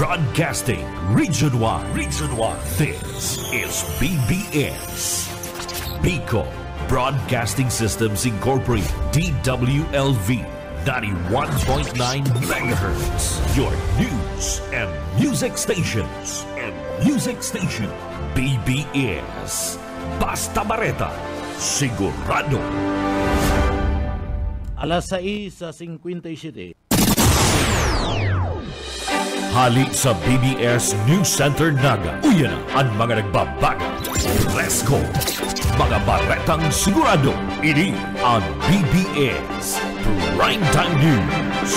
Broadcasting Region 1. This is BBS. Bicol Broadcasting Systems Incorporated. DWLV 91.9 MHz. Your news and music stations. BBS. Basta Bareta. Sigurado. Alas 6:57. Hali sa BBS News Center Naga. Uyan ang mga nagbabago. Presko. Mga baretang sigurado. Ini ang BBS Primetime News.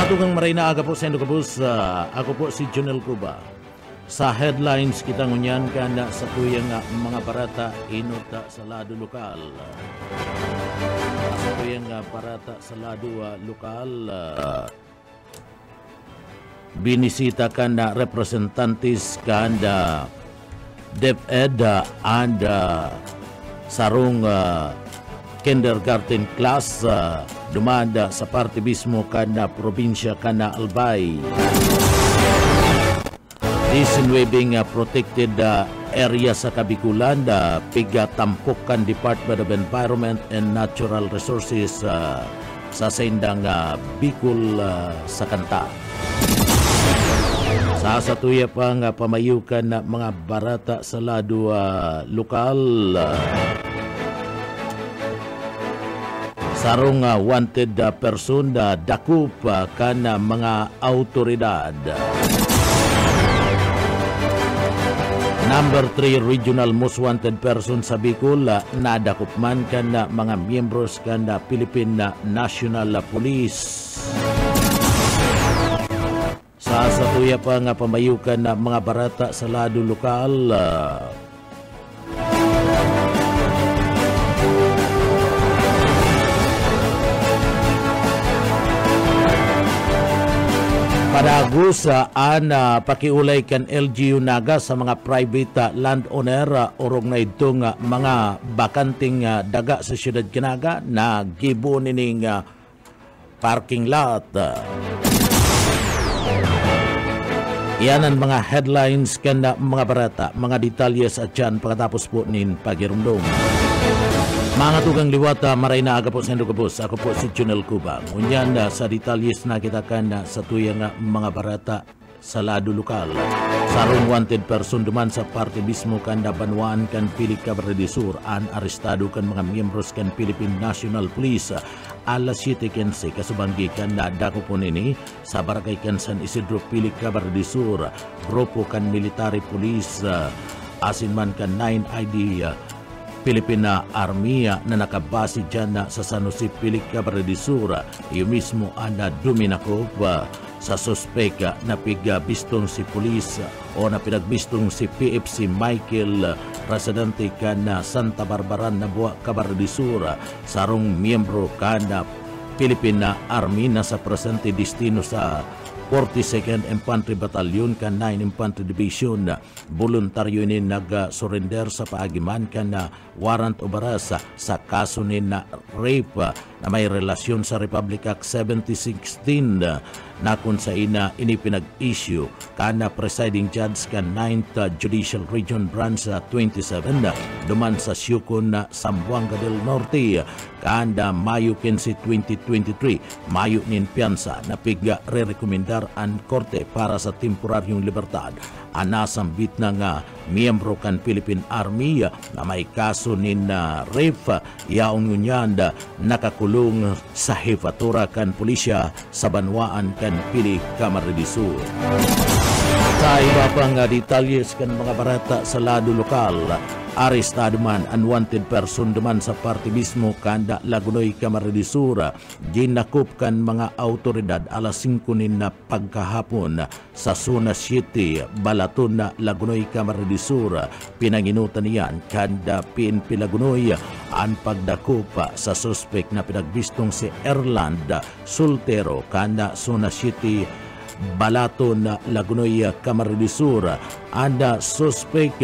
Tugang maray na aga po sa Indocabus. Ako po si Junel Cuba. Sa headlines kita ngunyan kanda sa tuyang mga barata inota sa lado lokal. Sa tuyang barata sa lado lokal, binisita kanda representantes kanda DepEd and sarong kindergarten class dumanda sa parte mismo kanda probinsya kanda Albay. Disinwebing protected area sa Kabikulan, pigatampukan Department of Environment and Natural Resources sa sendang Bicol sa Kanta. Sa satuya pang pamayukan na mga barata sa lado lokal, sarong wanted person dakup kan mga autoridad. Number 3 regional most wanted person sa Bicol, nadakop man kan mga miyembros kan Philippine National Police. Sa satuya pa nga pamayukan na mga barata sa lado lokal, padagos pakiulay kan LGU Naga sa mga private landowner orong na itong mga bakanting daga sa siyudad Kinaga na gibo nining parking lot. Yan ang mga headlines kan mga barata, mga detalyes at yan pagkatapos po nin pagirumdum. Mga tugang liwata, maray na aga po sa Indocabus. Ako po si Junel Cuba. Ngunyan sa detalyes na kita kan sa tuyang mga barata sa lado lokal. Sarong wanted person duman sa parte mismo kan Banwaan kan Pili Cabrera Sur an arestado kan mga miyembros kan Philippine National Police. Alas 7:15 kasubanggi kan dako po nini sa Barangay kan San Isidro Pili Cabrera Sur. Grupo kan military police asin man kan 9 ID Philippine Army na nakabase dyan sa San Jose Pili Cabrera Sur. Yung mismo ana Duminakov sa suspek na pigbistong si police o na pinagbistong si PFC Michael residente kan Santa Barbara na Buwa Cabrera Sur, sarong miyembro kan Philippine Army na sa presente destino sa 42nd Infantry Battalion kan 9 Infantry Division. Voluntaryo ni nag-surrender sa paagiman kan warrant of arrest sa kaso ni na rape na may relasyon sa Republic Act 7016 na kung sa ina inipinag-issue kan presiding judge kan 9th Judicial Region Branch 27 duman sa Syukon Zamboanga del Norte kan Mayo 15, 2023. Mayo nin piyansa na piga re-rekomendar ang korte para sa temporaryong libertad anasambit na nga miyembro kan Philippine Army na may kaso nin rape yaon ngunyan nakakulong sa hefatura kan pulisya sa Banwaan kan Pili Camarines Sur. Sa iba pang detalyes kan mga barata sa lado lokal, arestado man unwanted person duman sa parte mismo kanda Lagunoy Camarines Sur. Ginakop kan mga autoridad alas 5 nin na pagkahapon sa Zona 7 Balaton na Lagunoy Camarines Sur. Pinanginutan niyan kanda PNP Lagunoy ang pagdakop sa suspek na pinagbistong si Erland Soltero kanda Zona 7 Balaton na Lagunoy Camarines Sur. Anda suspek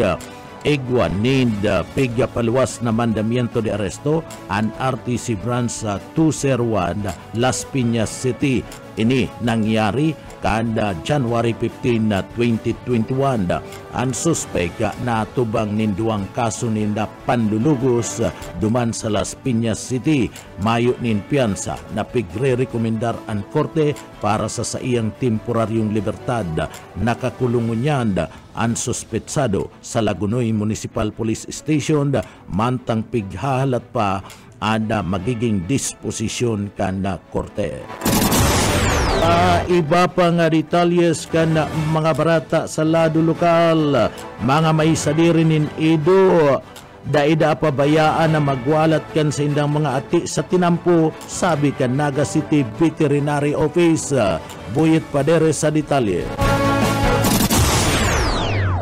igwa need pigya paluwas na mandamiento de arresto an RTC branch sa 201 Las Piñas City. Ini nangyari kada January 15 na 2021. Ang suspek na tubang ninduang kaso ninda panlulugos duman sa Las Piñas City. Mayo nin piyansa na pigre-rekomendar ang korte para sa iyang temporaryong libertad. Nakakulungon niyan ang suspetsado sa Lagunoy Municipal Police Station mantang pighahalat pa ada magiging disposisyon kana korte. Iba pa nga detalyes kan mga barata sa lado lokal, mga may sadirin ido daida pabayaan na magwalat kan sa indang mga ati sa tinampo, sabi kan Naga City Veterinary Office. Buyet Padere sa detalye.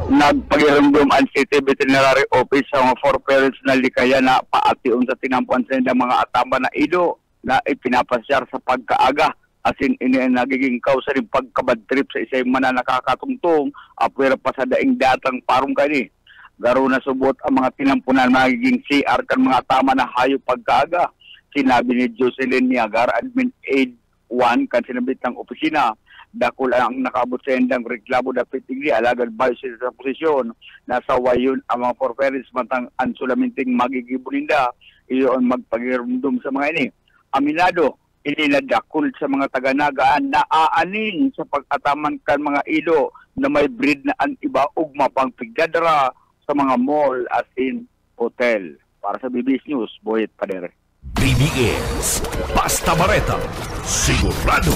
Nagpagirumdum ang City Veterinary Office sa mga 4 parents na likaya na paation sa tinampuan sa indang mga atamba na ido na ipinapasyar sa pagkaaga. Asin ini nagiging kausa ng pagkabad trip sa isay mana nakakatungtong apwera pa sa daing datang parong kani. Garo na subot ang mga tinampunan magiging CR kan mga tama na hayop pagkaaga. Sinabi ni Jocelyn Niagar, Admin Aid 1 kan sinabit ng opisina. Dakol ang nakabot sa endang reklamo dapat tigli alagad bayo sa posisyon. Nasa wayon ang mga forferis matang ansulaminting magigibulinda. Iyon magpagirumdum sa mga ini. Aminado, ininadakol sa mga taga-nagaan na aanin sa pag-ataman kan mga ilo na may breed na ang iba ugma pang pigdadra sa mga mall as in hotel. Para sa BBS News, Boyet Padere. BBS Basta Bareta, sigurado.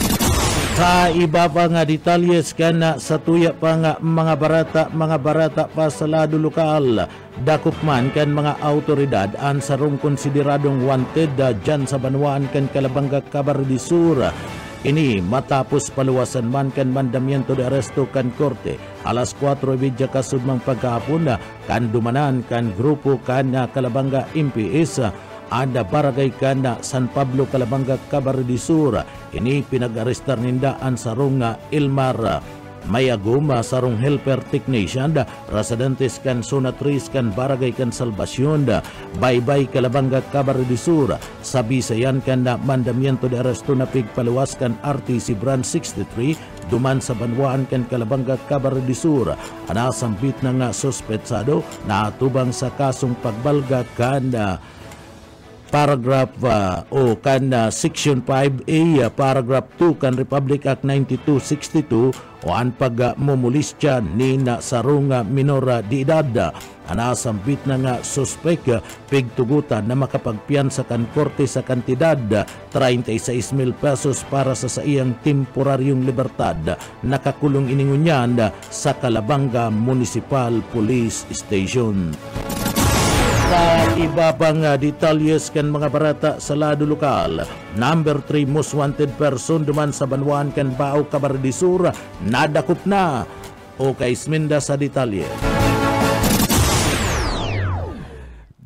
Sa iba pa nga detalyes kana sa tuya pa nga mga barata pa sa lado lokal, dakop man kan mga autoridad ang sarong konsideradong wanted dyan sa Banwaan kan Calabanga, Cabarete Sur. Ini matapos paluwasan man kan mandamiento de arresto kan korte alas 4:30 kasudmang pagkahapon kan dumanan kan grupo kan Calabanga MPS ada barangay kana San Pablo, Calabanga, Cabarete Sur. Ini pinag-arestar ninda ang sarong Ilmar Mayaguma, sarong helper technician, residentes kan Zona 3 kan barangay kan Salvacion, Baybay, Calabanga, Cabarete Sur. Sabi sayan kan mandamiento de arresto na pigpaluwas kan RTC Branch 63 duman sa Banwaan kan Calabanga, Cabarete Sur. Anasambit na nga suspetsado na atubang sa kasong pagbalga kan paragraph section 5A paragraph 2 kan Republic Act 9262 o ang pagmumulisya ni na sarong minora di edad. Anasambit na nga suspek pigtugutan na makapagpiyansa kan korte sa kantidad 36,000 pesos para sa iyang temporaryong libertad. Nakakulong iningunyan sa Calabanga Municipal Police Station. Sa iba pang detalyes kan mga barata sa lado lokal, number 3 most wanted person duman sa Banwaan kan Bao, Cabarete Sur, nadakop na. O kay Isminda sa detalye.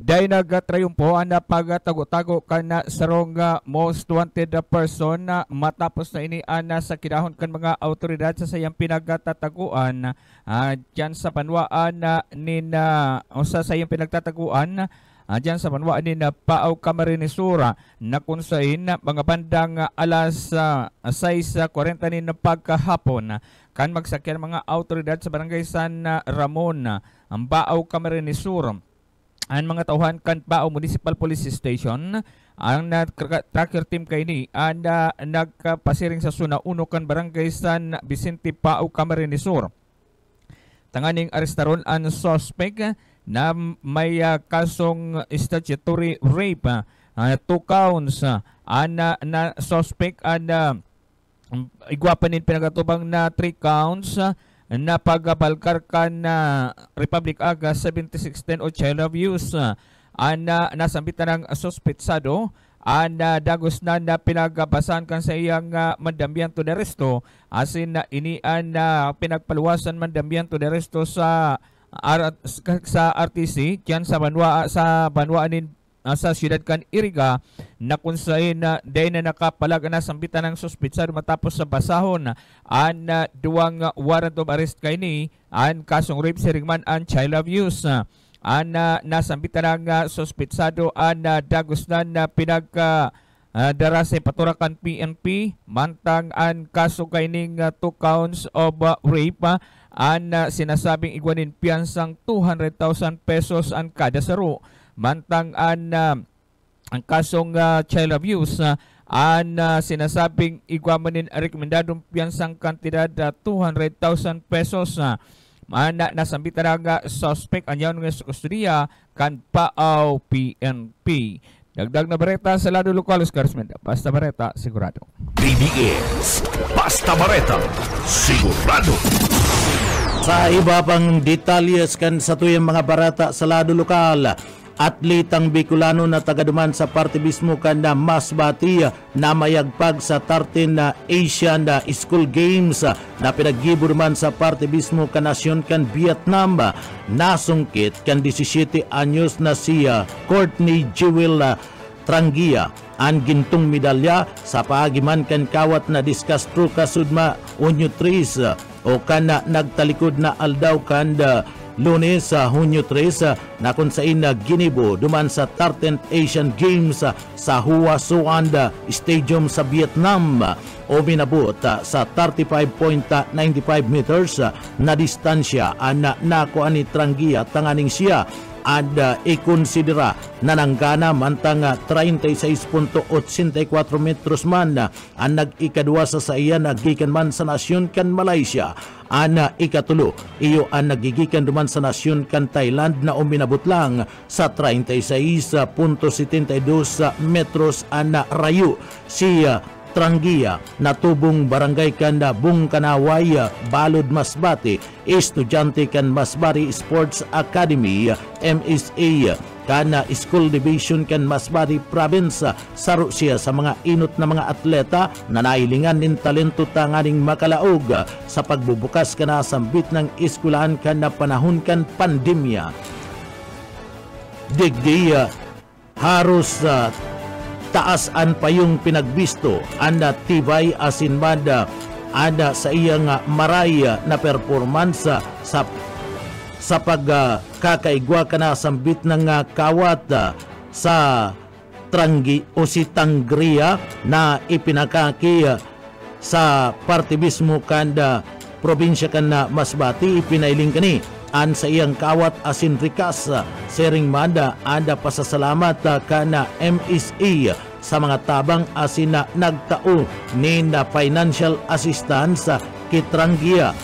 Dahil nagtrayumpo na pagtago-tago ka na sarong most wanted person na matapos na ini sa kinahon kan mga autoridad sa sayang pinagtataguan dyan sa Banwaan sa sayang pinagtataguan dyan sa Banwaan ni Paaw, Camarines Sur na kunsain mga bandang alas 6:40 ni pagkahapon kan magsakyan mga autoridad sa barangay San Ramon ang Paaw, Camarines Sur. Ang mga tauhan kan Paaw Municipal Police Station ang tracker team kay ni nagpasiring sa Suna 1 kan barangay San Vicente, Paaw, Camarines Sur. Tanganing arestaron ang suspect na may kasong statutory rape, 2 counts na suspect igwapanin pinagatubang na 3 counts na pagbalkar ka na Republic Act 7610 o child abuse. Nasambitan ng suspetsado dagos na pinagbasan kan sa iyang mandamiento de arresto asin na inian na pinagpaluwasan mandamiento de arresto sa RTC diyan sa Banwaan sa siyudad kan Iriga na kung saan dahil na nakapalag na sambitan ng suspitsado matapos sa basahon duwang warrant of arrest kay ni ang kasong rape, siringman ang child abuse. ana nasambitan nga suspitsado ana dagusnan na pinagka dara sa paturakan PNP mantang an kaso kaining 2 counts of rape an sinasabing igwanin piyansang 200,000 pesos ang kada saro mantang ang kasong child abuse an sinasabing igwamanin rekomendadong piyansang kantidad 200,000 pesos nasambitan nga suspect anyaw ng kustudiya kan Paaw PNP. Dagdag na bareta sa lado lokal, Oscar Smenda. Basta bareta, sigurado. DBS Basta Bareta, sigurado. Sa iba pang detalyes kan sa tuyang mga barata sa lado lokal, atletang Bicolano na tagaduman sa parte mismo kan na Masbati na mayagpag sa 13 na Asian School Games na pinaggibo naman sa parte mismo kan nasyon kan Vietnam. Nasungkit kan 17 anyos na siya Courtney Jewel Trangia ang gintong medalya sa paagiman kan kawat na diskastro kasudma Hunyo 3 o kan nagtalikod na aldaw kan Lunes sa Hunyo 3 na kung saan ginibo duman sa 13th Asian Games sa Hua Suan Stadium sa Vietnam o minabot sa 35.95 meters na distansya ang nakuha ni Trangia tanganing siya at ikonsidera na nanggana mantang 36.84 metros man ang nag-ikadwa sa iyan nagikan man sa nasyon kan Malaysia. Ang ikatulo, iyo ang nagigikan duman sa nasyon kan Thailand na uminabot lang sa 36.72 metros ang rayo. Si Trangia na tubong barangay kan Bungkanaway, Balod, Masbate, estudyante kan Masbate Sports Academy, MSA, kan School Division kan Masbate Province. Saro siya sa mga inot na mga atleta na nailingan nin talento tanganing makalaog sa pagbubukas kan sambit ng eskwelahan kan na panahon kan pandemya. Digdi haros taasan pa yung pinagbisto anda tibay asinmada ada sa iyang maray na performance sa pagkakaigwa ka na sambit ng kawat sa Trangi o si Tangria na ipinakaki sa parte mismo kanda probinsya kan na Masbati ipinailing kani an sa iyang kawat asin rikas sering manda ada pasasalamat kana MSA sa mga tabang asin na nagtao ni na financial assistance kitrangia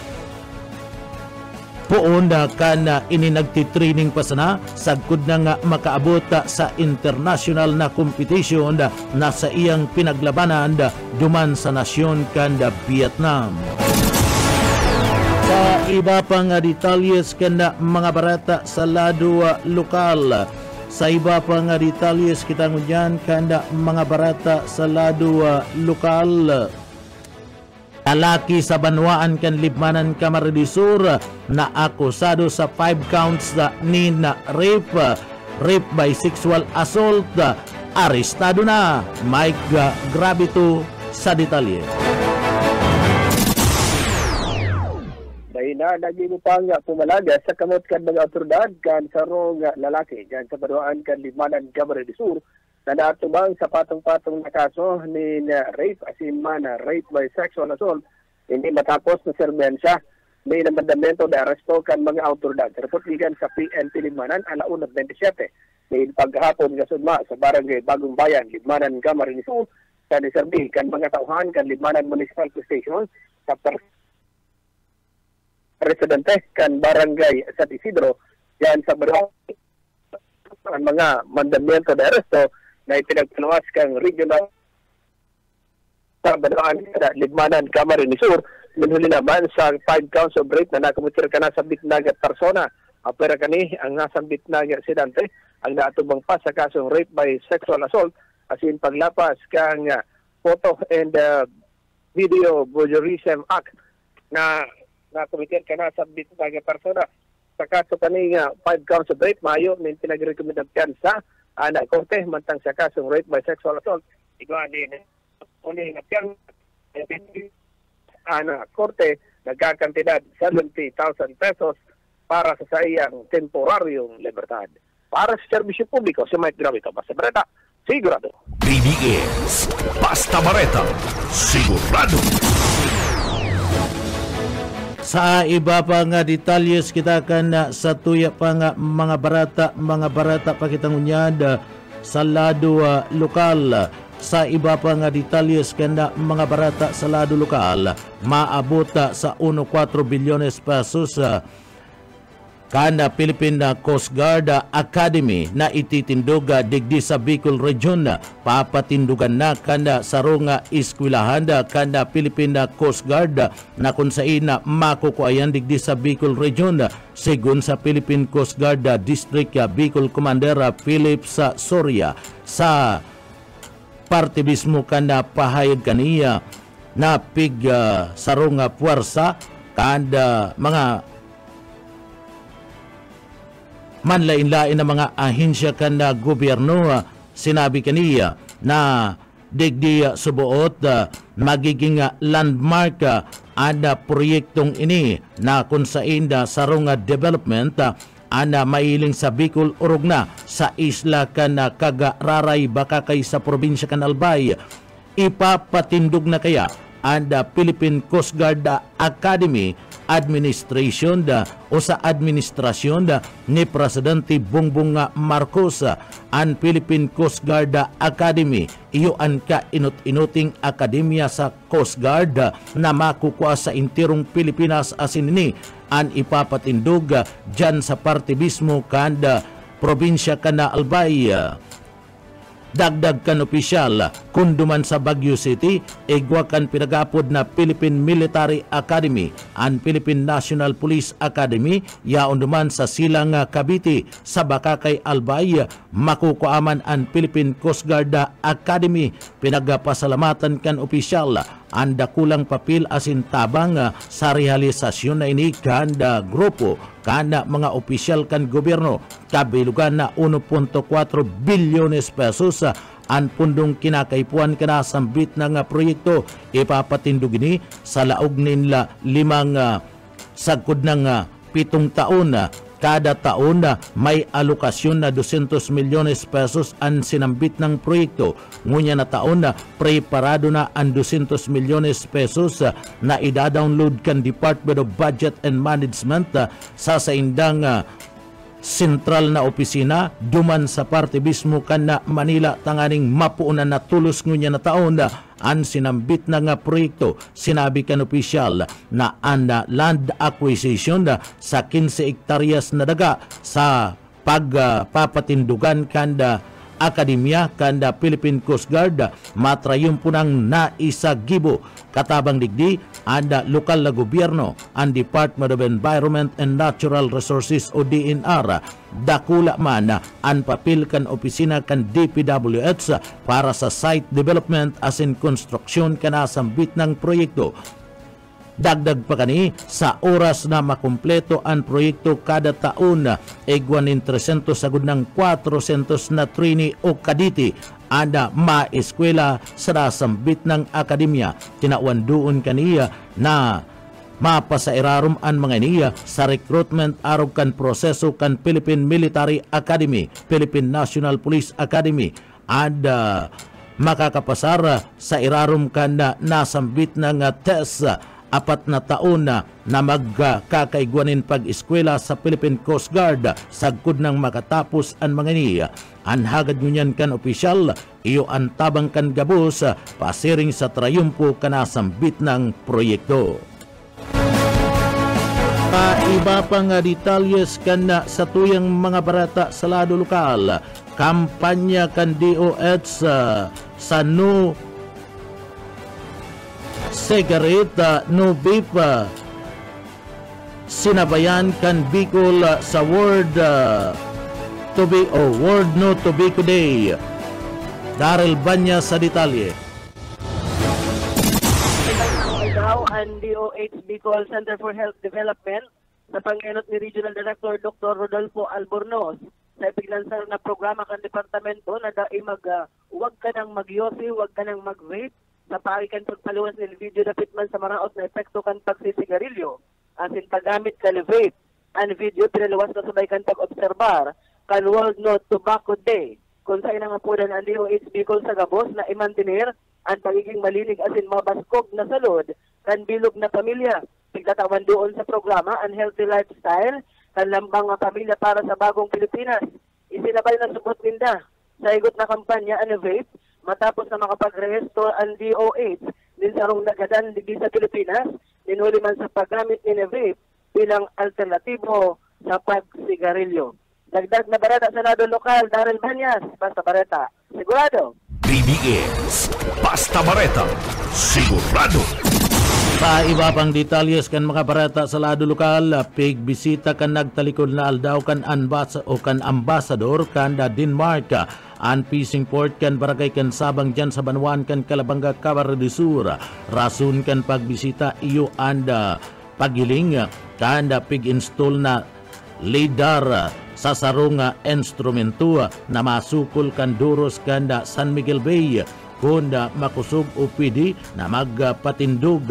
poon kana ini nagtitraining pa sana sagkod na nga makaabot sa international na competition na sa iyang pinaglabanan duman sa nasyon kanda Vietnam. Sa iba pang detalyes kanda mga barata sa lado lokal. Sa iba pang detalyes kita ngunyan kanda mga barata sa lado lokal. Lalaki sa Banwaan kan Libmanan Camarines Sur na akusado sa 5 counts ni na rape by sexual assault. Arestado na. Mike Gravito sa detalye. Na naging pumalaga sa kamot kan mga otoridad kan sarong lalaki kan sa Banwaan kan Libmanan Camarines Sur na natubang sa patong-patong na kaso ni rape asin man rape by sexual assault hindi matapos na serbensya may namandamento na aresto kan mga otoridad. Report ligan sa PNP Libmanan alauna 27 may paghapon nga sudma sa barangay Bagong Bayan Libmanan Camarines Sur kan iserbi kan mga tauhan kan Libmanan Municipal Station sa residente kan barangay San Isidro yan sa Banwaan ang mga mandamiento na aresto na ipinagpanawas kang regional sa Banwaan Libmanan Camarines Sur minuli naman sa 5 counts of rape na nakamutir ka na sa bitnagat persona. Apera kani ang nasang bitnagat residente ang naatubang pa sa kasong rape by sexual assault asin paglapas kang photo and video voyeurism act na nakamutir ka na sa bitnagat persona. Sa kaso kani 5 counts of rape mayo nin pinagrekomendasyon sa anak korte mantang sa kasong rape by sexual assault igwa din uni nga piyang anak korte nagkakantidad 70,000 pesos para sa sayang temporaryong libertad. Para sa serbisyo publiko, si Mike Gravito, Basta Bareta, sigurado. BDS Basta Bareta, sigurado. Sa iba pa nga detalyes kita kan sa tuya pa nga mga barata pakitang unyad sa lado lokal. Sa iba pa nga detalyes kanda mga barata sa lado lokal maabot sa 1.4 bilyones pesos kana Philippine Coast Guard Academy na ititindog digdi sa Bicol Region. Papatindugan na kanda sarong eskwelahan kanda Philippine Coast Guard na kung saan makukuayan digdi sa Bicol Region. Sigun sa Philippine Coast Guard District Bicol Commander Philip Soria sa parte mismo kanda pahayag kaniya na pig sarong puwersa kanda mga manlain-lain na mga ahensya kan na gobyerno. Sinabi kaniya na digdi subuot magiging landmark ada proyektong ini na kung saan sarong development ana mailing sa Bicol urog na sa isla kan Kagararay Bakakay sa probinsya kan Albay. Ipapatindog na kaya anda Philippine Coast Guard Academy administration o sa administrasyon ni Presidente Bongbong Marcos ang Philippine Coast Guard Academy. Iyo ang kainot-inuting akademya sa Coast Guard na makukuha sa intirong Pilipinas asin ni ang ipapatindog dyan sa parte mismo kanda probinsya kana Albay. Dagdag kan opisyal, kunduman sa Baguio City, igwa kan pinagapod na Philippine Military Academy, ang Philippine National Police Academy, yaon duman sa Silang Cavite, sa Bakakay Albay, makukuaman ang Philippine Coast Guard Academy. Pinagpasalamatan kan opisyal, ang dakulang papel asin tabang sa realisasyon na ini kanda grupo kana mga opisyal kan gobyerno kabilugan na 1.4 bilyones pesos ang pundong kinakaipuan kana sambit ng proyekto. Ipapatindog ini sa laog nila 5 sagkod ng 7 taon. Kada taon may alokasyon na 200 milyones pesos ang sinambit ng proyekto. Ngunya na taon preparado na ang 200 milyones pesos na ida-download kan Department of Budget and Management sa saindang sentral na opisina duman sa parte mismo kan na Manila tanganing mapuunan na tulos ngunya na taon ang sinambit na nga proyekto. Sinabi kan opisyal na ang land acquisition sa 15 hektaryas na daga sa pagpapatindugan kanda akademya kanda Philippine Coast Guard matrayong punang naisagibo. Katabang digdi anda lokal na gobyerno ang Department of Environment and Natural Resources o DNR. Dakula man ang papel kan opisina kan DPWH para sa site development as in construction kanasambit ng proyekto. Dagdag pa kani sa oras na makumpleto ang proyekto kada taon egwan in 300 sagud ng 400 na trainee o kaditi ada maeskwela sa nasambit ng akademya. Tinawan doon kaniya na mapasairarom ang mga niya sa recruitment arog kan proseso kan Philippine Military Academy, Philippine National Police Academy ada makakapasara sa irarom kan na nasambit ng test 4 na taon na magkakaigwanin pag-eskwela sa Philippine Coast Guard sagkod ng makatapos ang mga niya. Anhagad ngunyan kan opisyal, iyo ang tabang kan gabos pasiring sa trayumpo kanasambit ng proyekto. Iba pang detalyes kan sa tuyang mga barata sa lado lokal, kampanya kan DOH sa no cigarette, no vape, sinabayan kan Bicol sa World No Tobacco Day. Daryl Banya sa detalye. Daw ang DOH Bicol Center for Health Development sa panginot ni Regional Director Dr. Rodolfo Albornoz sa ipiglansar na programa kan departamento na dai huwag ka nang magyosi, huwag ka nang mag-vape sa paikan pagpaluwas ni video na fitman sa maraot na epekto kan pagsisigarilyo asin paggamit ka ni vape. Ang video pinaluwas na sabay kan pag-obserbar kan World No Tobacco Day kung sa inang apunan ang DOH Bicol sa Gabos na imantinir ang pagiging malinig asin mabaskog na salud kan bilog na pamilya. Pagtatawan doon sa programa ang healthy lifestyle kan lambang nga pamilya para sa bagong Pilipinas. Isinabay na subot ninda sa igot na kampanya ang vape matapos na makapag-rehisto ang DOH din sarong nagadan digdi sa Pilipinas ninuli man sa paggamit ni vape bilang alternatibo sa pagsigarilyo. Dagdag na barata sa Senado Lokal, Daryl Banyas, Basta Bareta. Sigurado. BBS Basta Bareta, sigurado. Sa iba pang detalyes kan mga barata sa lado lokal, pigbisita kan nagtalikod na aldaw kan ambasador kan Denmark, an fishing port kan barangay kan Sabang dyan sa Banwan kan Calabanga, Camarines del Sur. Rason kan pagbisita iyo anda pagiling kan pig-install na lidar sa sarong instrumento na masukol kan duros kan San Miguel Bay kunda makusog o pwede na magpatindog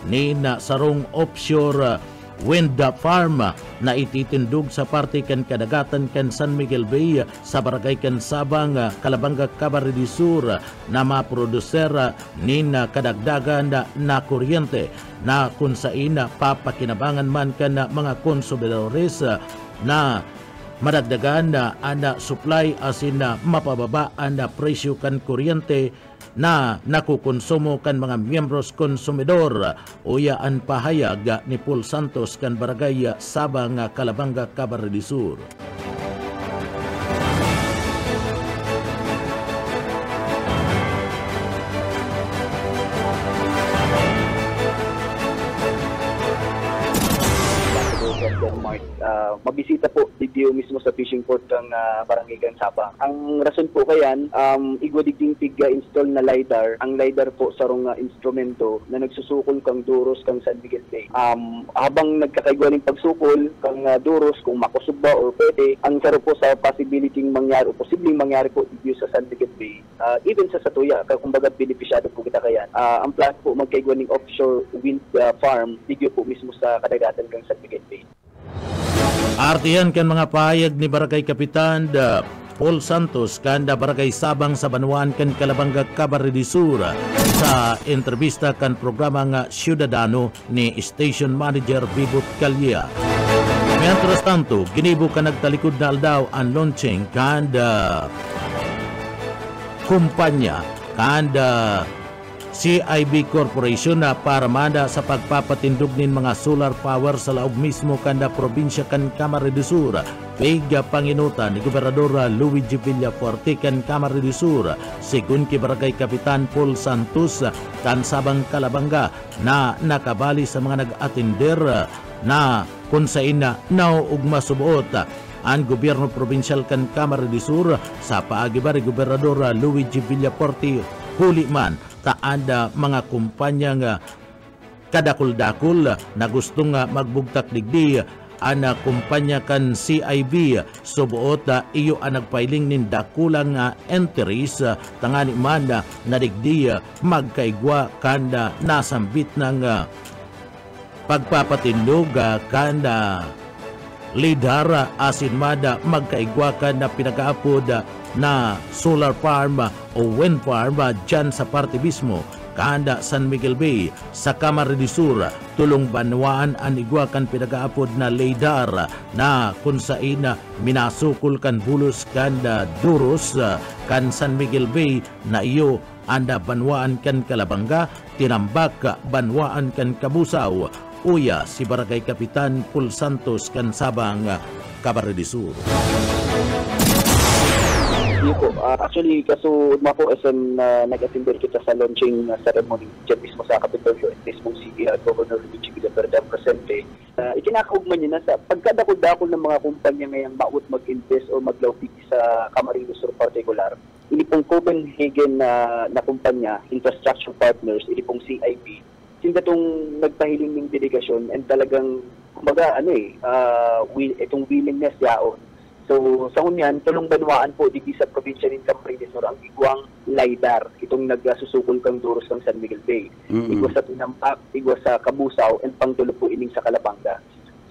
ni na sarong offshore wind farm na ititindog sa parte kan kadagatan kan San Miguel Bay sa barangay kan Sabang, Calabanga, Camarines del Sur na maproduser ni na kadagdagan na kuryente na kung saan papakinabangan man kan mga konsumidores na madagdagan na ana supply asin na mapababa ana presyo kan kuryente na nakukonsumo kan mga miyembros konsumidor. Uyaan pahayag ni Paul Santos kan barangay Sabang, Calabanga, Camarines del Sur. Denmark. Mabisita po video mismo sa fishing port ng Barangay Kan Sabang. Ang rason po kayan, igwadigding install na LiDAR. Ang LiDAR po sarong instrumento na nagsusukol kang duros kang San Miguel Bay. Habang nagkakaigwa ng pagsukol kang duros, kung makusog ba or pwede, ang saro po sa possibility mangyari o posibleng mangyari po dito sa San Miguel Bay. Even sa Satuya, kumbaga beneficiado po kita kayan. Ang plan po magkaigwa ng offshore wind farm dito po mismo sa kadagatan kang San Miguel Bay. Artihan kan mga pahayag ni Barangay Kapitan Paul Santos kanda Barangay Sabang sa Banwan kan Calabanga, Camarines del Sur sa entrevista kan programa nga Ciudadano ni Station Manager Bibot Calya. Mientras tanto, ginibo ka nagtalikod na aldaw ang launching kanda kumpanya kanda CIB Corporation na para manda sa pagpapatindog nin mga solar power sa laog mismo kanda probinsya kan Camarines del Sur. Pega panginutan ni Gobernador Luigi Villafuerte kan Camarines del Sur. Sigun ki Barangay Kapitan Paul Santos kan Sabang, Calabanga na nakabali sa mga nag-atender na kung saan na nauug masubuot ang gobyerno probinsyal kan Camarines del Sur sa paagibar ni Gobernador Luigi Villafuerte huli man taanda mga kumpanya nga kadakul-dakul na gusto nga magbugtak digdi ana kumpanya kan CIB subuot iyo ang nagpailing nin dakulang entries tangani man na digdi magkaigwa kanda nasambit ng pagpapatindog kanda lidar asin mada magkaigwa kanda pinagaapod na solar farm o wind farm dyan sa parte mismo kanda San Miguel Bay sa Camarines del Sur. Tulong banwaan ang igwa kan pinagaapod na lidar na kung saan minasukol kan bulos kanda duros kan San Miguel Bay na iyo anda banwaan kan Calabanga, tinambak banwaan kan Kabusaw. Uya si Barangay Kapitan Paul Santos kan Sabang, Camarines del Sur. Actually, kaso po as in nag-attender kita sa launching ceremony dyan mismo sa Kapitolyo at mismo si Governor Luigi Villafuerte presente. Ikinakaugman niya na sa pagkadakol-dakol ng mga kumpanya ngayong maut mag-invest o maglawpig sa Camarines del Sur particular. Ini pong Copenhagen na kumpanya, infrastructure partners, ini pong CIB, sila itong nagpahiling ng delegasyon and talagang, kumbaga, itong willingness yaon. So, sa kunyan, tulong banwaan po dito sa probinsya ng Camarines Sur ang igwang LiDAR, itong nagsusukol kang duros ng San Miguel Bay. Igwa sa Tinampak, igwa sa Kabusaw, and pangtulo po ining sa Calabanga.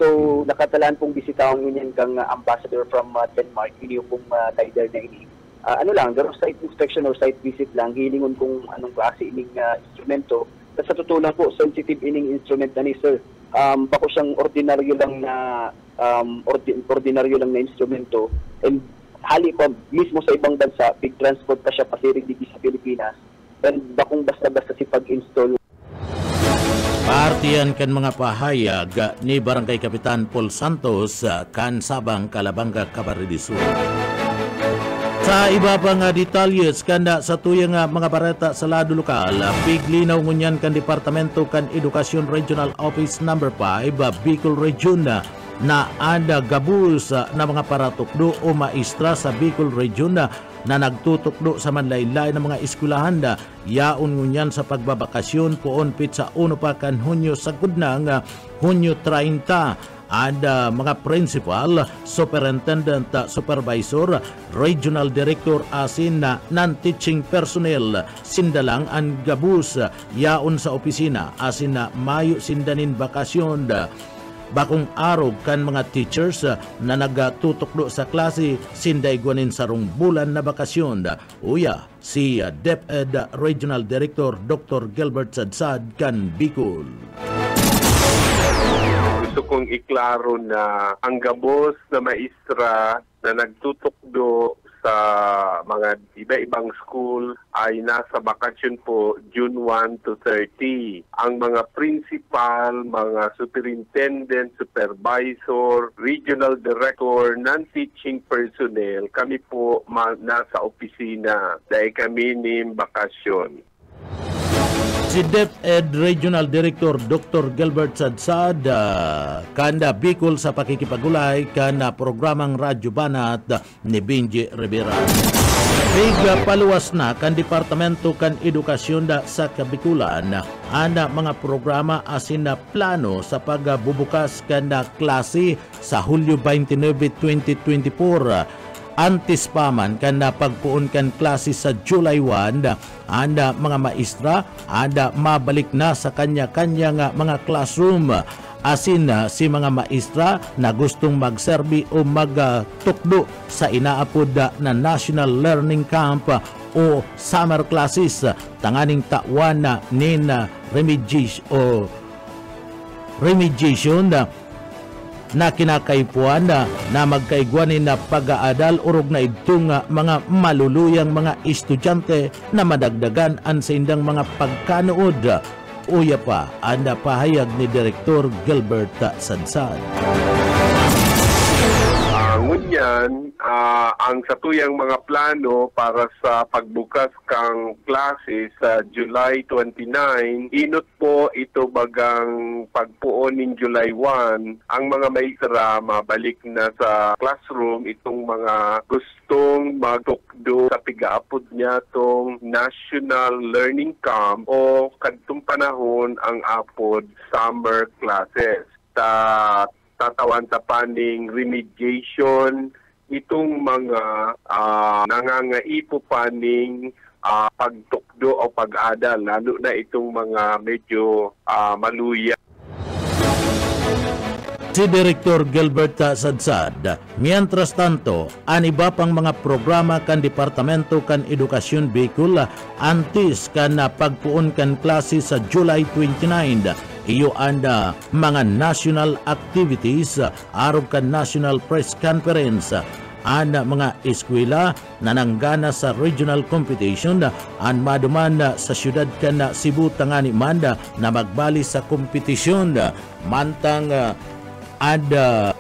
So nakatalaan pong bisitahon inyan kang ambassador from Denmark, ini pong rider na ini. Ano lang, garo site inspection or site visit lang, hilingon kung anong klase ining instrumento. Sa totoo lang po, sensitive ining instrument na ni sir. Bako siyang ordinaryo lang na instrumento, and hali pa mismo sa ibang bansa, big transport pa siya pasirig dito sa Pilipinas, and bakong basta-basta si pag-install. Partiyan kan mga pahayag ni Barangay Kapitan Paul Santos kan Sabang, Calabanga, Camarines Sur. Sa iba pang detalles kanda sa tuyang mga bareta sa lado lokal, biglinaw ngunyan kan Departamento kan Edukasyon Regional Office No. 5, Bicol Region na ada gabus na mga paratukdo o maestra sa Bicol Region na nagtutukdo sa manlaylay ng mga eskwelahan yaon ngunyan sa pagbabakasyon poon pitsa 1 pa kan Hunyo sa gudnang Hunyo 30. Ada mga principal, superintendent, supervisor, regional director asin na non-teaching personnel sindalang ang gabus yaon sa opisina asin na mayo sindanin bakasyon. Bakong araw kan mga teachers na nagtutukdo sa klase sinday guanin sarong bulan na bakasyon. Uya si DepEd Regional Director Dr. Gilbert Sadsad kan Bicol. Gusto kong iklaro na ang gabos na maestra na nagtutukdo sa mga iba-ibang school ay nasa bakasyon po June 1 to 30. Ang mga principal, mga superintendent, supervisor, regional director, non-teaching personnel, kami po nasa opisina dahil kami ni bakasyon. Si DepEd Regional Director Dr. Gilbert Sadsad kanda Bicol sa pakikipagulay kana programang Radyo Banat ni Benji Rivera. Biga paluwas na kan Departamento kan Edukasyon sa Kabikulan ana mga programa asin na plano sa pagbubukas kanda klase sa Hulyo 29, 2024. Antes pa man kana pagpuon kan klase sa July 1, anda mga maestra anda mabalik na sa kanya-kanya nga mga classroom. Asin si mga maestra na gustong magserbi o magtukdo sa inaapod na National Learning Camp o summer classes tanganing tawan nin remediation na kinakaipuan na magkaigwanin na pag-aadal urog na itong mga maluluyang mga estudyante na madagdagan ang sa indang mga pagkanood. Uya pa ang pahayag ni Direktor Gilbert Sadsad. Ngunyan, ang satuyang mga plano para sa pagbukas kang klase sa July 29, inot po ito bagang pagpuon ng July 1, ang mga maestra mabalik na sa classroom itong mga gustong magtukdo sa pigaapod niya tong National Learning Camp o kadtong panahon ang apod summer classes. Tatawan sa paning remediation itong mga nangangaipo paning pagtukdo o pag-adal, lalo na itong mga medyo maluya. Si Direktor Gilbert Sadsad, mientras tanto, ang iba pang mga programa kan Departamento kan Edukasyon Bicol antes kan pagpuon kan klase sa July 29. Iyo anda mga national activities arog kan National Press Conference ana mga eskwela na nanggana sa regional competition an maduman sa syudad kan Cebu tangani manda na magbali sa kompetisyon mantang ada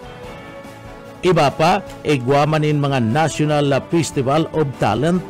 iba pa igwamanin mga National Festival of Talent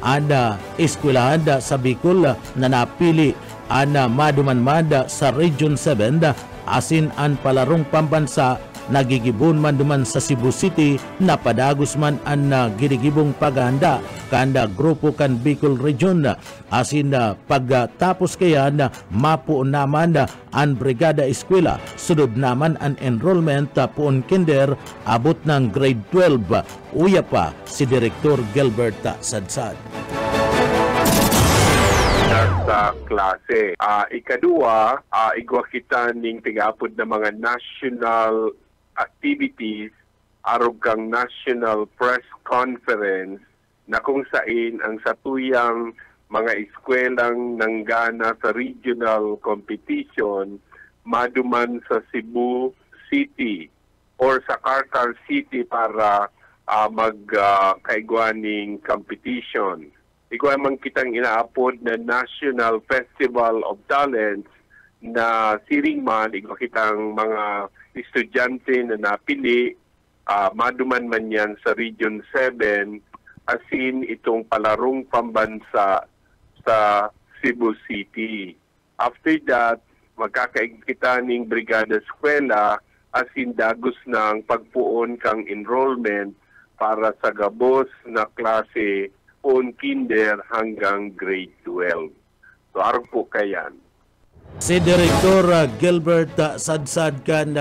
ada eskwelahan sa Bicol na napili ana maduman-mada sa Region 7 asin an palarong pambansa nagigibon man duman sa Cebu City na padagos man an girigibong paghahanda kanda grupo kan Bicol Region asin pagtapos kaya na mapuon naman an Brigada Eskwela sudod naman an enrollment puon kinder abot ng grade 12. Uya pa si Direktor Gilbert Sadsad. nasa klase. Ikadua, igwa kita ning tigapod na mga national activities arog kang National Press Conference na kung saan ang satuyang mga eskwelang nanggana sa regional competition maduman sa Cebu City or sa Carcar City para magkaigwaning competition. Ikaw man kitang inaapod na National Festival of Talents na siringman, ikaw kitang mga estudyante na napili, maduman man yan sa Region 7, asin itong palarong pambansa sa Cebu City. After that, magkakaig kita ning Brigada Eskwela asin dagos ng pagpuon kang enrollment para sa gabos na klase on kinder hanggang grade 12. So, araw po kayan. Si Direktor Gilbert Sadsad kan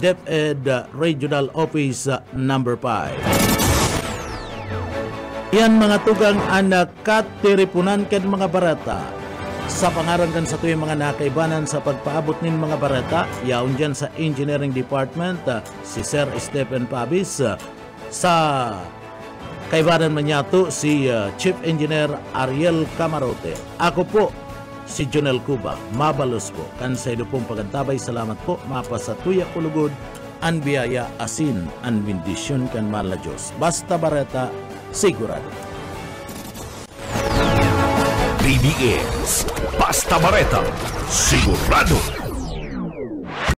DepEd Regional Office number 5. Yan mga tugang anak katiripunan kan mga barata. Sa pangaran kan sa tuyong mga nakaibanan sa pagpaabot nin mga barata, yaon dyan sa Engineering Department, si Sir Stephen Pabis, sa kaibanan man yato si Chief Engineer Ariel Camarote. Ako po, si Jonel Cuba, mabalos po. Kansaydo pong pagantabay, salamat po, mapasatuya kulugod, an biyaya asin, an bendisyon kan mala Diyos. Basta barata, sigurado. PBS Basta Bareta, sigurado.